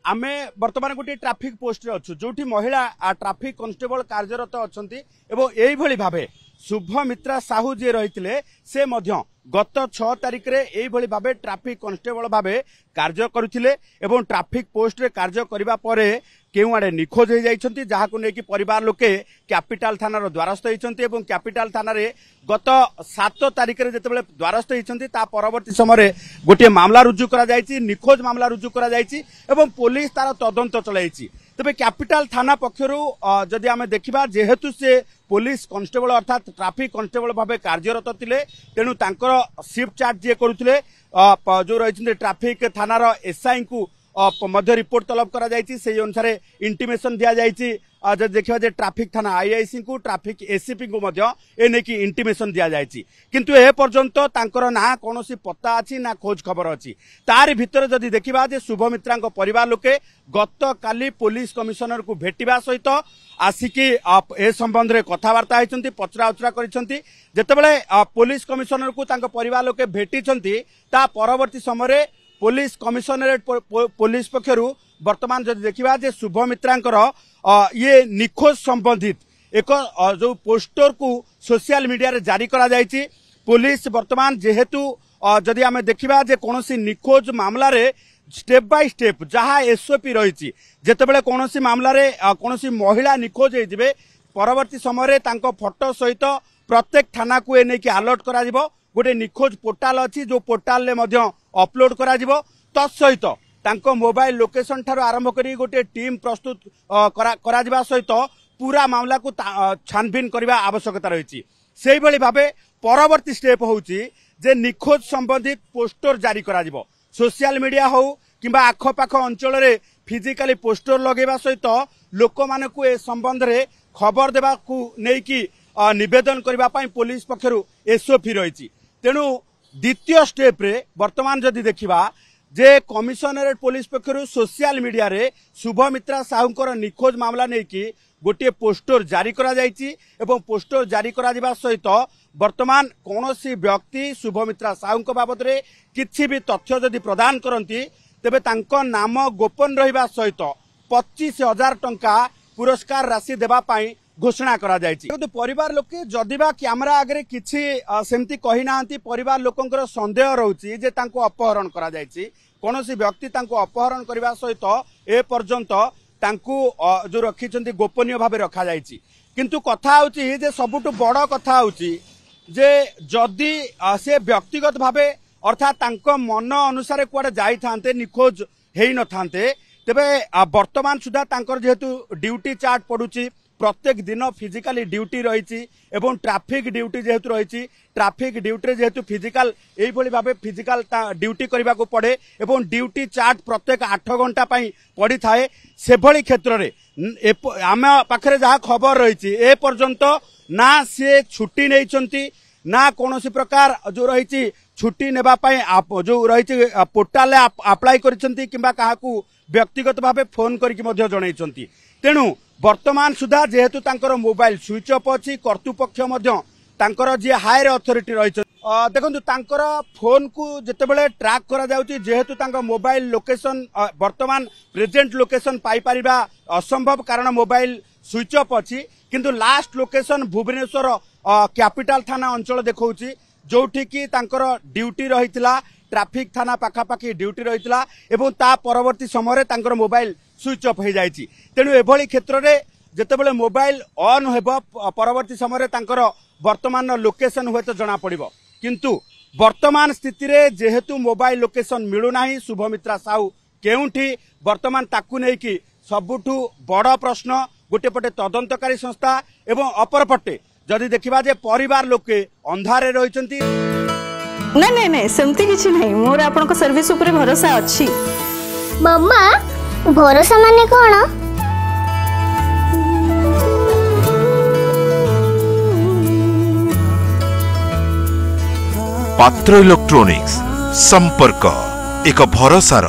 आमे वर्तमान गोटे ट्राफिक पोस्ट रे अच्छु जोठी महिला ट्राफिक कांस्टेबल कार्यरत अछंती एवं एई भली भाबे शुभमित्रा साहू जे रहितले से मध्य गत 6 तारिख रे एई भली भाबे ट्राफिक कांस्टेबल भाबे कार्य करुथिले एवं ट्राफिक पोस्ट रे कार्य करिबा परे केउ आडे निखोज हो जाइछंती जहा को नेकी परिवार लोके कैपिटल थाना रो द्वारस्थ होइछंती एवं कैपिटल थाना रे गत 7 तारिख रे जेतेबेले द्वारस्थ होइछंती ता परवर्ती समय गोटे मामला रुजु करा जायछि निखोज मामला रुजु करा जायछि एवं पुलिस तार तदंत चलाइछि। तबे कैपिटल थाना पक्षरु जदि आमे देखिबा जेहेतु से पुलिस कांस्टेबल अर्थात ट्राफिक कांस्टेबल भाबे कार्यरत थिले तेनु तांकर शिफ्ट चार्ज जे करूथिले जो रहिछन्ते ट्राफिक थाना रो एसआई को मध्य रिपोर्ट तलब करा जायछि से अनुसार इंटिमेशन दिया जायछि। जब देखिबा जे ट्राफिक थाना आईआईसी को ट्राफिक एसीपी को मध्य एने की इंटिमेशन दिया जायछि किंतु ए पर्यंत तांकर ना कोनोसी पत्ता अछि ना खोज खबर अछि। तार भितर जदि देखिबा जे शुभमित्रा को परिवार लोके गत काली पुलिस कमिशनर को भेटिबा सहित आसिकी ए संबंध रे कथावार्ता होइछन्ती पचरा उचरा करिछन्ती जेतेबेले पुलिस कमिशनर को तांको परिवार लोके भेटिछन्ती ता परवर्ती समय पुलिस कमिशनरेट पुलिस पक्षरु वर्तमान जदि देखिबा जे शुभमित्रांकर ये निखोज संबंधित एक जो पोस्टर को सोशल मीडिया रे जारी करा जायछि। पुलिस वर्तमान जेहेतु जदि आमे देखिबा जे कोनोसी निखोज मामला रे स्टेप बाय स्टेप जहा एसओपी रहिछि जेतेबेले कोनोसी मामला रे कोनोसी महिला निखोज हे जिवे परवर्ती समय रे तांको फोटो सहित प्रत्येक थाना को एने की अलर्ट करा जिवो गोटे निखोज पोर्टाल अछि जो पोर्टाल ले मध्य अपलोड करा जिवो तत्सहित तांको मोबाइल लोकेशन ठारो आरंभ करी गोटे टीम प्रस्तुत करा जिबा सहित पूरा मामला को छानबीन करबा आवश्यकता रहिछि। सेहि भली भाबे परवर्ती स्टेप होउछि जे निखोज संबंधित पोस्टर जारी करा जिवो सोशल मीडिया हो किंबा आख पाख अंचल रे फिजिकली पोस्टर लगेबा सहित लोक मानकु ए संबंध रे खबर देबा को नेकी निवेदन करबा पई पुलिस पक्षरु एसओपी रहिछि। तेणु द्वितीय स्टेप रे वर्तमान जदि देखिबा जे कमिशनरेट पुलिस पक्षरु सोशल मीडिया रे शुभमित्रा साहूकर निखोज मामला नेकी गोटे पोस्टर जारी करा जायछि एवं पोस्टर जारी करा दिबा सहित वर्तमान कोनोसी व्यक्ति शुभमित्रा साहूक बाबद रे किछि भी तथ्य जदि प्रदान करंती तेबे तांको नाम गोपन रहिबा सहित 25,000 टंका पुरस्कार राशि देबा पई घोषणा करा जायछि। किंतु परिवार लोके जदिबा कैमरा आगे किछि सेमती कहि नांती परिवार लोकंकर संदेह रहउछि जे तांको अपहरण करा जायछि कोनोसी व्यक्ति तांको अपहरण करबा सहित ए पर्यंत तांको जो रखिछन्ती गोपनीय भाबे रखा जायछि। किंतु कथा होछि जे सबुटु बड़ कथा होछि जे जदि से व्यक्तिगत भाबे अर्थात तांको मन अनुसार कुआडे जाई थांते निखोज हेई न थांते तेबे वर्तमान सुधा तांकर जेहेतु ड्यूटी चार्ट पडुछि प्रत्येक दिन फिजिकली ड्यूटी रही एवं ट्रैफिक ड्यूटी जेहेतु रही ट्रैफिक ड्यूटी रेतु फिजिकल यही भाव फिजिकल ड्यूटी करने को पड़े एवं ड्यूटी चार्ट प्रत्येक 8 घंटा पड़ी थाए से भली क्षेत्र में आम पाखे जहाँ खबर रही ए पर्यंत ना सी छुट्टी नहीं ना कौन प्रकार जो रही छुट्टी नेबापाई जो रही पोर्टाल अप्लाई करिसेंती किंबा काहाकू व्यक्तिगत भावे फोन करके जणाइछंती। तेणु वर्तमान सुधा जेहेतु तांकर मोबाइल स्विच ऑफ अछि कर्तृपक्ष तांकर जे हायर अथॉरिटी रही देखंतु तांकर फोन को जेतेबेले ट्रैक करा जाउची जेहेतु तांकर मोबाइल लोकेशन वर्तमान प्रेजेंट लोकेशन पाई परिबा असंभव कारण मोबाइल स्विच ऑफ अछि किंतु लास्ट लोकेशन भुवनेश्वर कैपिटल थाना अंचल देखौची जोठी की तांकर ड्यूटी रहितला ट्रैफिक थाना पाखापाखी ड्यूटी रहितला एवं ता परवर्ती समय तांकर मोबाइल स्विच ऑफ हो जाइछि। तेणु एभली क्षेत्र में जेतेबेले मोबाइल ऑन हेबो परवर्ती समय तांकर वर्तमान लोकेशन हुए तो जना पड़िबो किंतु वर्तमान स्थिति रे जेहेतु मोबाइल लोकेशन मिलुना शुभमित्रा साहू केउठी वर्तमान ताकू नै कि सबुठु बड़ प्रश्न गोटे पटे तदंतकारी संस्था एवं अपर पटे जदि देखिबा जे परिवार लोके अंधारे रहिचंती नहीं नहीं नहीं सेमती किछि नहीं मोर आपन को सर्विस ऊपर भरोसा अछि। मम्मा भरोसा माने कोन पात्र इलेक्ट्रॉनिक्स संपर्क एक भरोसार